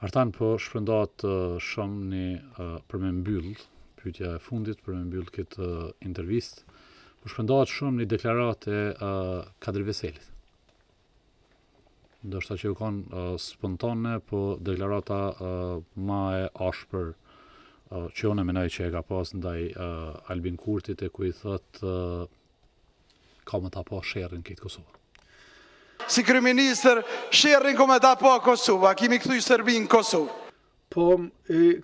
Artan, po shpërndahet shumë për me mbyll, pyetja e fundit për me mbyll këtë intervistë, po shpërndahet shumë një deklaratë e Kadri Veselit. Ndoshta që u kanë spontane, po deklarata ma e ashpër që unë mendoj që e ka pas ndaj Albin Kurtit, e ku i thot ka më ta pa sherrin këtë Kosovë. Si kryeministër, sherrin ka më ta pa Kosova, kimi kthy Serbinë në Kosovë. Po,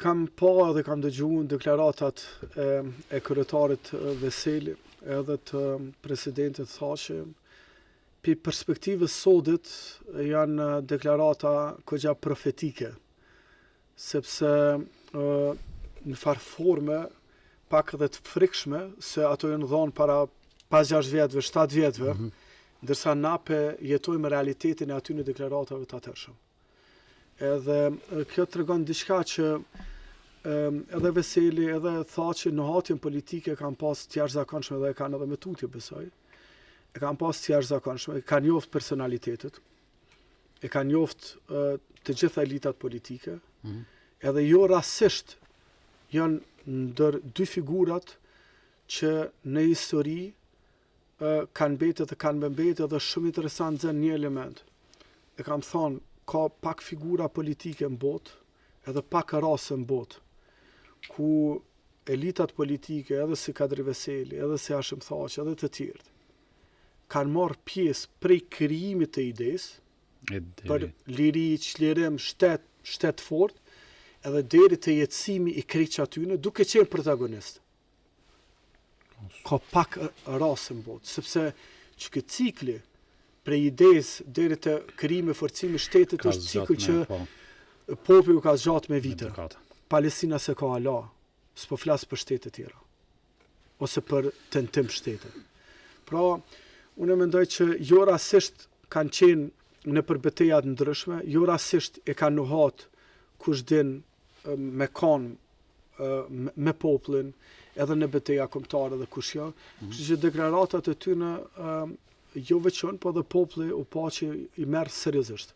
kam pa dhe kam dëgjuar deklaratat e kryetarit Veseli, edhe të presidentit thashë, pi perspektivës sodit janë deklarata kogja profetike, sepse në farë forme pak edhe të frikshme, se ato janë dhonë para 5-6 vjetëve, 7 vjetëve, ndërsa nape jetojmë realitetin e aty në deklaratave të atërshëm. Edhe kjo të regon diçka që edhe Veseli edhe tha që në hatjen politike kanë pas të jashtëzakonshme dhe e kanë edhe me tutje besoj. E kanë pas të jashtëzakonshme, e kanë njoft personalitetet, e kanë njoft të gjitha elitat politike, edhe jo rasisht janë ndër dy figurat që në histori kanë mbetë dhe kanë mbetë dhe shumë interesant zën një element. E kam thonë, ka pak figura politike në botë, edhe pak rase në botë, ku elitat politike, edhe si Kadri Veseli, edhe si Hashim Thaçi, edhe të tjerë, kanë marrë pjesë prej krijimit të idesë, për liri, çlirim, shtet fort, edhe deri te jetësimi i krejt atyne, duke qenë protagonist. Ka pak rase në botë, sepse që këtë cikli, prej idesë deri te krijimi forcimi shtetit është cikël që populli u ka zgjat me vite. Palestina se ka ala, s'po flas për shtete tjera, ose për tentim shtete. Pra, unë mendoj që jo rasisht kanë qenë në për betejat ndryshme, jo rasisht e kanë nuhat kush din me kanë me popullin, edhe në beteja kombëtare dhe kush jo. Kështu që deklaratat e tyre jo veçon, po dhe populli u pa që i merr seriozisht.